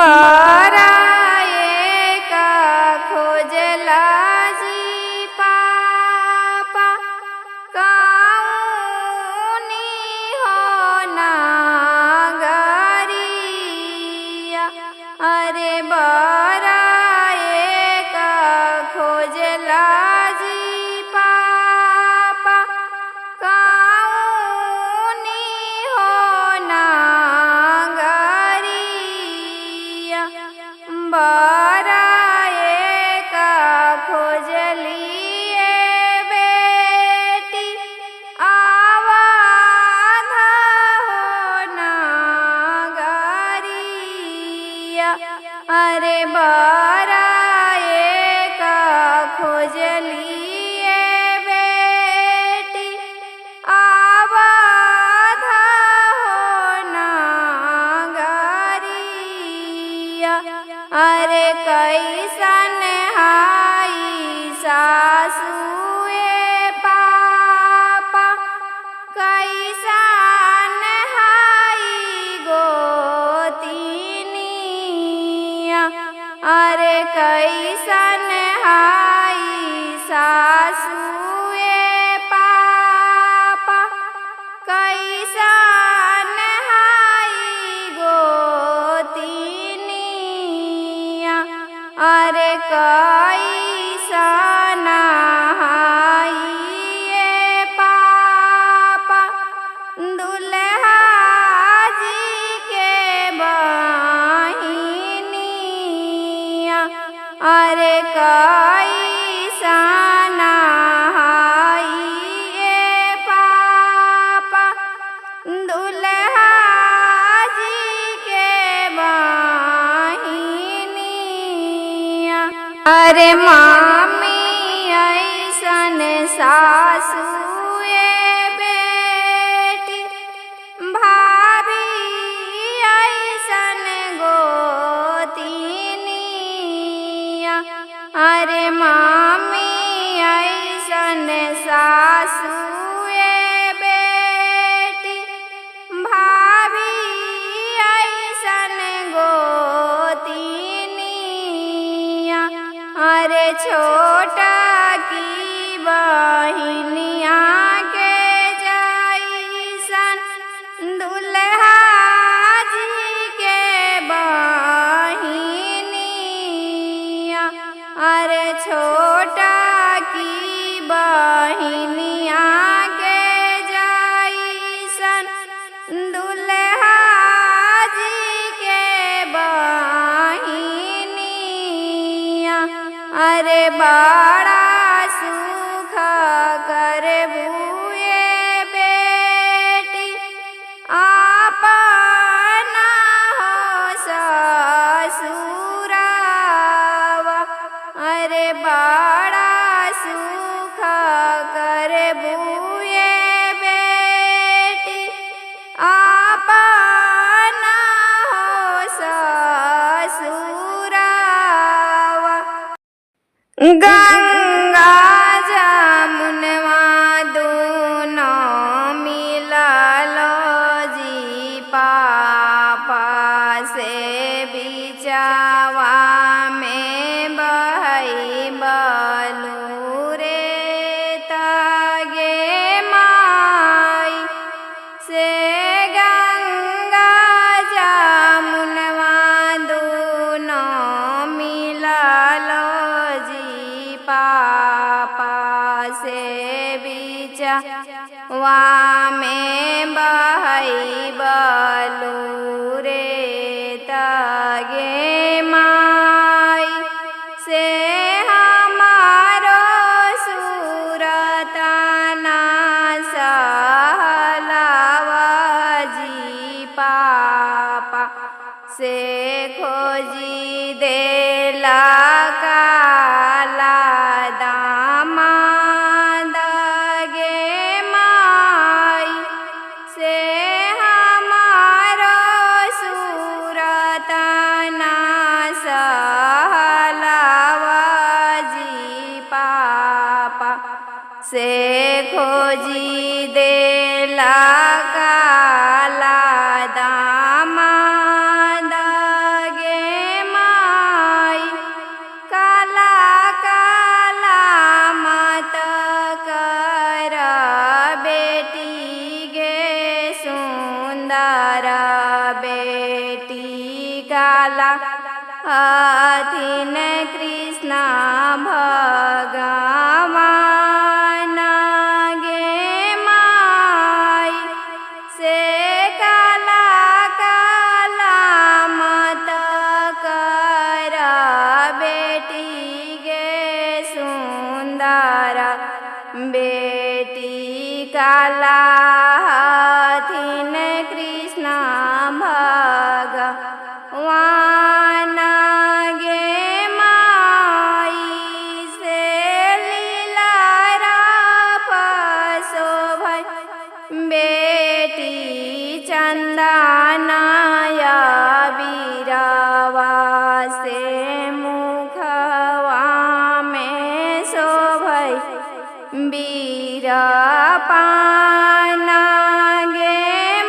बराए का खोजला जी पापा काऊनी हो नागरिया। अरे बराए का खोजला जी पापा काऊनी हो नागरिया। बराए का खोजलिए बेटी आवाध हो नागरिया। अरे बराए का खोजलिए बेटी आवाध हो नागरिया। अरे कैसन हाई सासुए पापा कैसन हाई गोतिनिया। अरे कैसन हाई सासुए पापा कैसन हाई गोतिनिया। अरे कैसन हाई ये पापा दुल्हा जी के बहिनिया। अरे कैसन हाई ये पापा दुल्हा जी के बहिनिया। अरे मामी ऐसन सासुए बेटी भाभी ऐसन गोतिनिया। अरे मामी ऐसन सासुए बेटी भाभी ऐसन गोतिनिया। अरे छोटा की बहिनिया के जैसन दुल्हा जी के बहिनिया। अरे छोटा की बहिनिया के जैसन दुल्हा जी के बहिनिया। अरे बड़ा सुख करबुए बेटी आपना हो ससुरावा। अरे बड़ा सुख करबुए बेटी आपना हो ससुरावा। गंगा जमुनवा दोनों मिलल जी पापा से बिचावा में बहई बलू रे तागे माई से। गंगा जमुनवा दोनों मिलल जी पापा से बिचवा में बहई बलू रे तागे माई से। हमारो सुरतना सहलावा जी पापा से खोजी देला काला दामाद गे माई से। हमारो सुरतना सहलावा जी पापा से खोजी देला काला दामाद गे काला हथिन कृष्ण भगवान गे माई से काला काला मत कर बेटी गे सुंदर बेटी काला हथिन कृष्ण भगवान गे माई से लीला शोभै बेटी चंदनाया बीरावा से मुखवा में शोभै बीरपान गे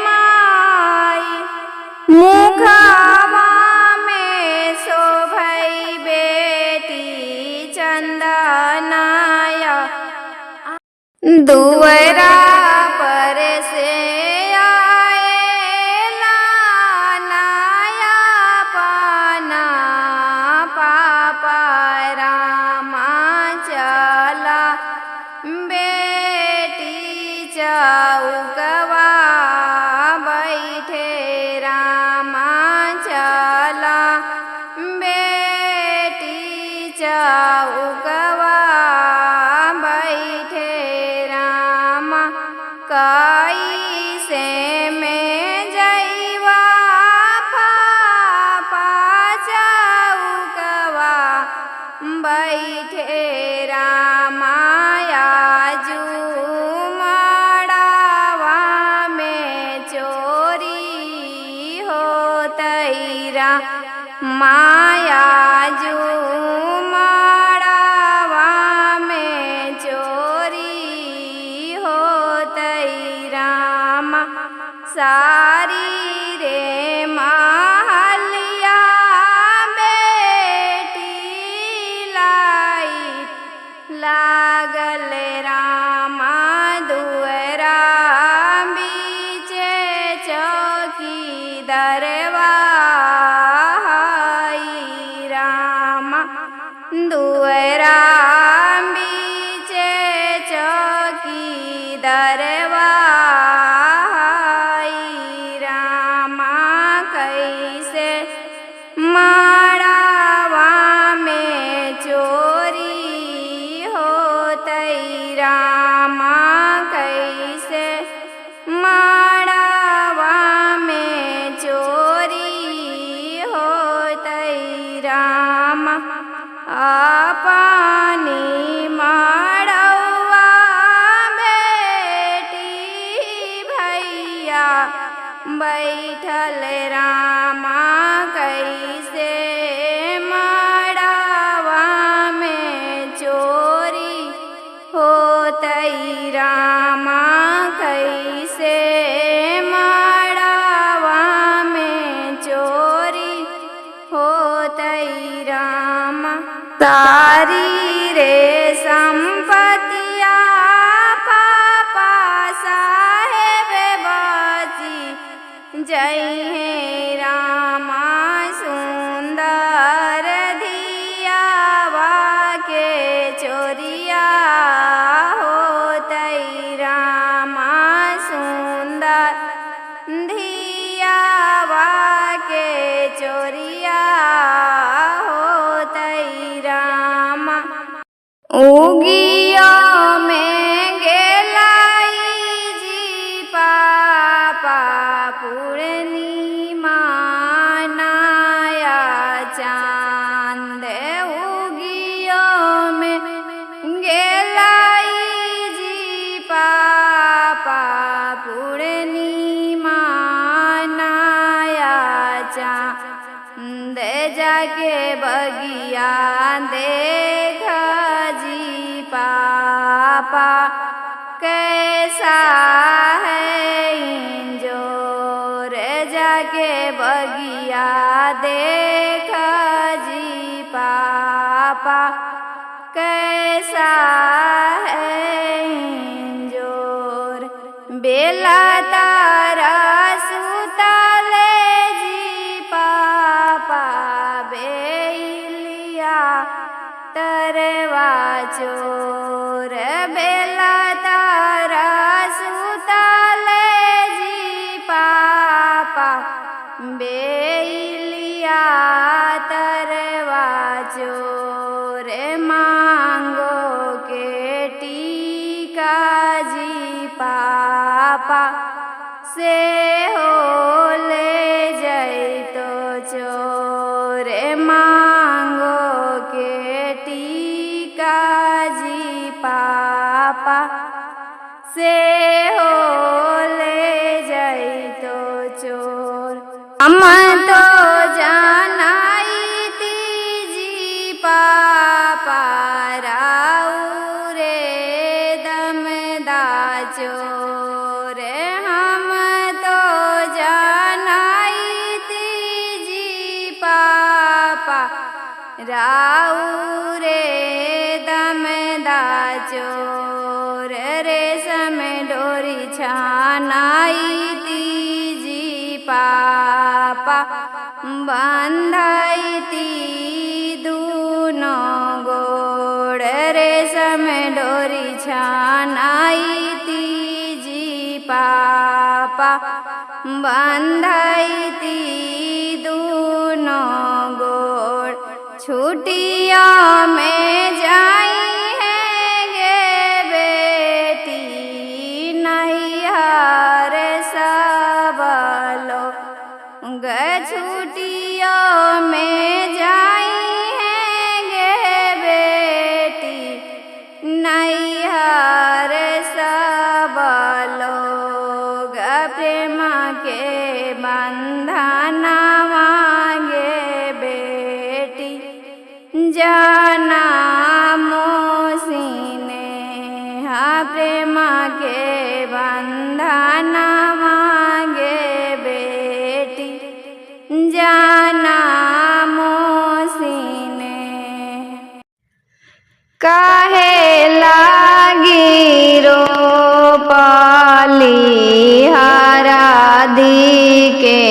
माई मुखवा में शोभै बेटी चंदनाया दुअरा पर से आएला नाया पाना पापा रामा चला बेटी चौकवा बैठे रामा चला बेटी चौकवा बैठे रामा कैसे में जैवा पापा चौकवा बैठे रामाया मड़ावा में चोरी हो तैरा माया मड़ावा में चोरी हो तैरा सारी रे महलिया बेटी लाई लागल रामा दुअरा बीचे चौकी दरवाई रामा दुअरा बीचे चौकी दरवाई रामा कैसे मड़ावा में चोरी हो तैरा कैसे मड़ावा में चोरी हो तैरा अपनी मड़वा बेटी भैया बैठल रामा कैसे मड़वा में चोरी हो तैरा कैसे मड़वा में चोरी हो तैरा सारी रे संपत्तिया पापा साहेब बची जय हे रामा सुंदर धियावा के चोरिया हो तैरा सुंदर धियावा के चोरिया हो तैरा उगिया में गेलाई जी पापा पूर्णिमा नाया चांद उगिया में गेलाई जी पापा पूर्णिमा नाया चांद जाके बगिया देख जी पापा कैसा है इंजोर जाके बगिया देख जी पापा कैसा है इंजोर बेला तारा सुतले जी पापा चोर बेला तारा सुतले जी पापा बेलिया तरवा चोर मांगो के टीका जी पापा से हो ले जैतो चोर मांगो के टीका जी पापा से हो ले जैतो चोर। हम तो जानाई जी पापा राऊ रे दमदा चोर। हम तो जानाई जी पापा राऊ रे दमदा चोर। रेशम डोरी छानाई जी पापा बंधाई दूनो गोड़। रेशम डोरी छानाई जी पापा बंधाई दूनो गोड़। छुट्टियों में जाई है गे बेटी नैहर सब लोग। छुट्टियों में जाई है गे बेटी नैहर सब लोग। प्रेम के बंधन मांगे बेटी जाना मोसीने। प्रेम के बंधन मांगे बेटी जाना मोसीने। काहे लागी रो पाली हरा दी के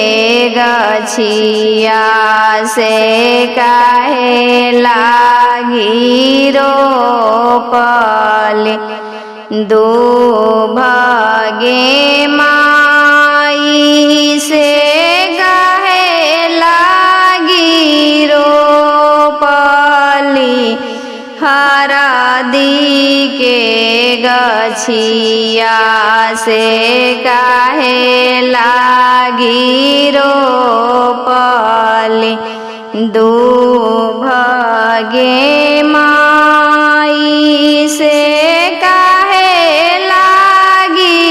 गछिया से। काहे लागी रो पाली दो भागे माई से। काहे लागी रो पाली हरा दी के गछिया से। काहे लागी रो पाली दो भागे माई से। काहे लागी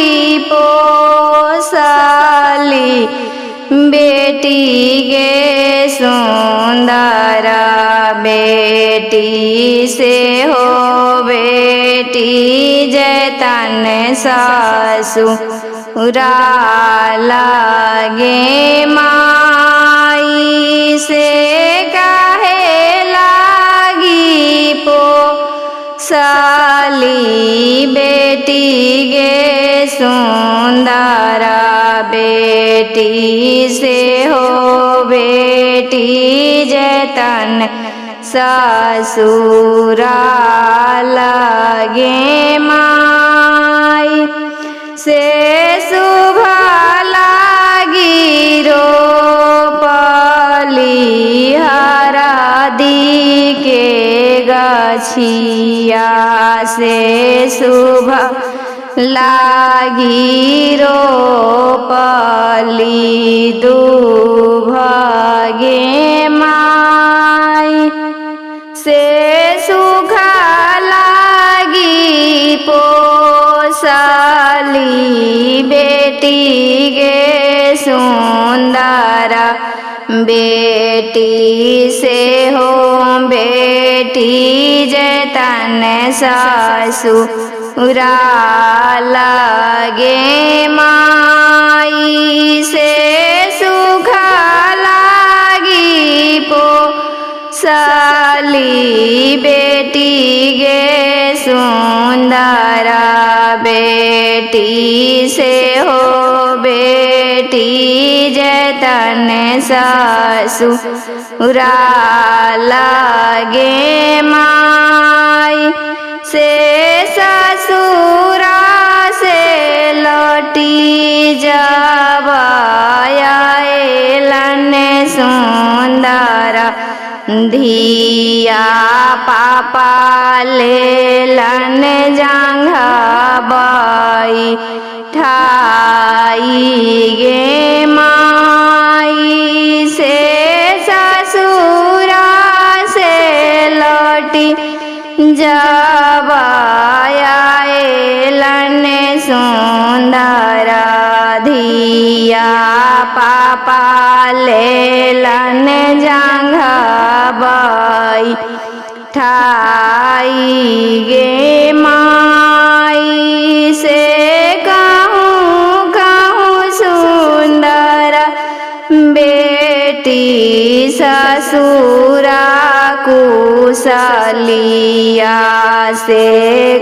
पोसली बेटी गे सुंदर बेटी से हो बेटी जैतन ससुरा लागे माई से। काहे लागी पोसली बेटी गे सुंदर बेटी से हो बेटी जैतन ससुरा लागे माई से। शुभ लागी रो पाली हरा दी के गछिया से। शुभ लागी रो पाली दू भागे माई से। सुखा लागी पोसली बेटी गे सुंदर बेटी से हो बेटी जैतन ससुरा लागे माई से। सुखा लागी पोसली बेटी गे सुंदर बेटी से हो बेटी जतन ससुरा लागे माई से ससुरा से लौटी जब आएलन सुंदर धिया पापा लेलन जांघाबाई ठाई गे माई से ससुरा से लौटी जब आएलन सुंदर धिया पापा लेलन जांघाबाई ठाई गे माई से कहूँ कहूँ सुंदर बेटी ससुरा कुशलिया से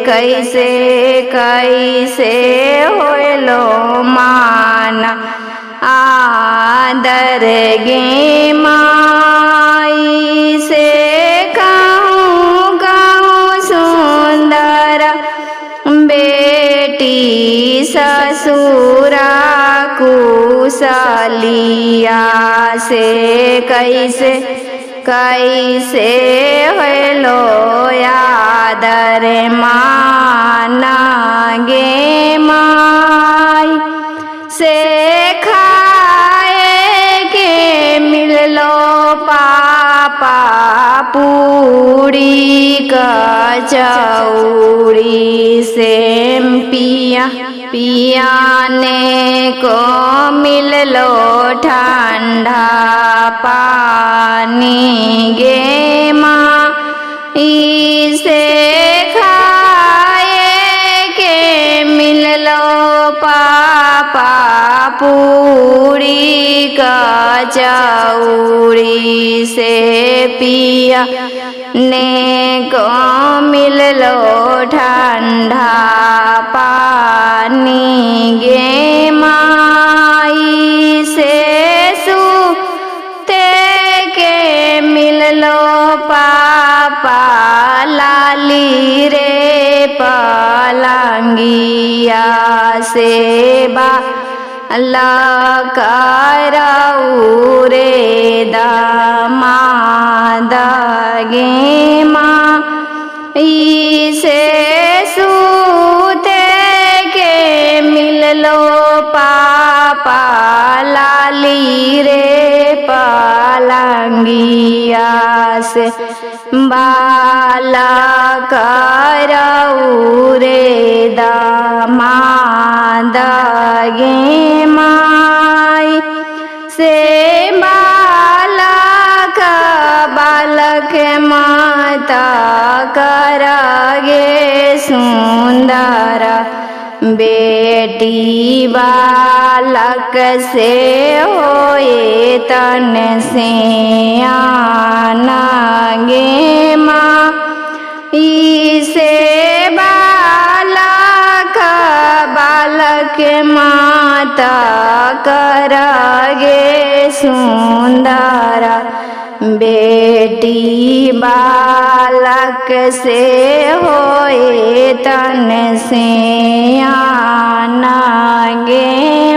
कैसे कैसे होलो माना आदर गे माई से कहूँ कहूँ सुंदर बेटी ससुरा कुशलिया से कैसे कैसे होलो आदर माना गे माई से खाए के मिललो पापा पूरी कचौड़ी से पियाने को मिललो ठंडा पानी गे माँ इसे खाए के मिललो पापा पूरी कचौड़ी से पिया ने को मिललो ठंडा पानी गे माई से सूते के मिललो पापा लाली रे पलंगिया से लकरऊ रे दामाद गे माँ इसे सूते के मिललो पापा लाली रे पलंगिया से बालकरऊ रे दामाद गे माई से बालक बालक माता करगे सुंदर बेटी बालक से होए तन से आना गे माँ इसे बालक माता करगे सुंदर बेटी बालक से होए तन से आना गे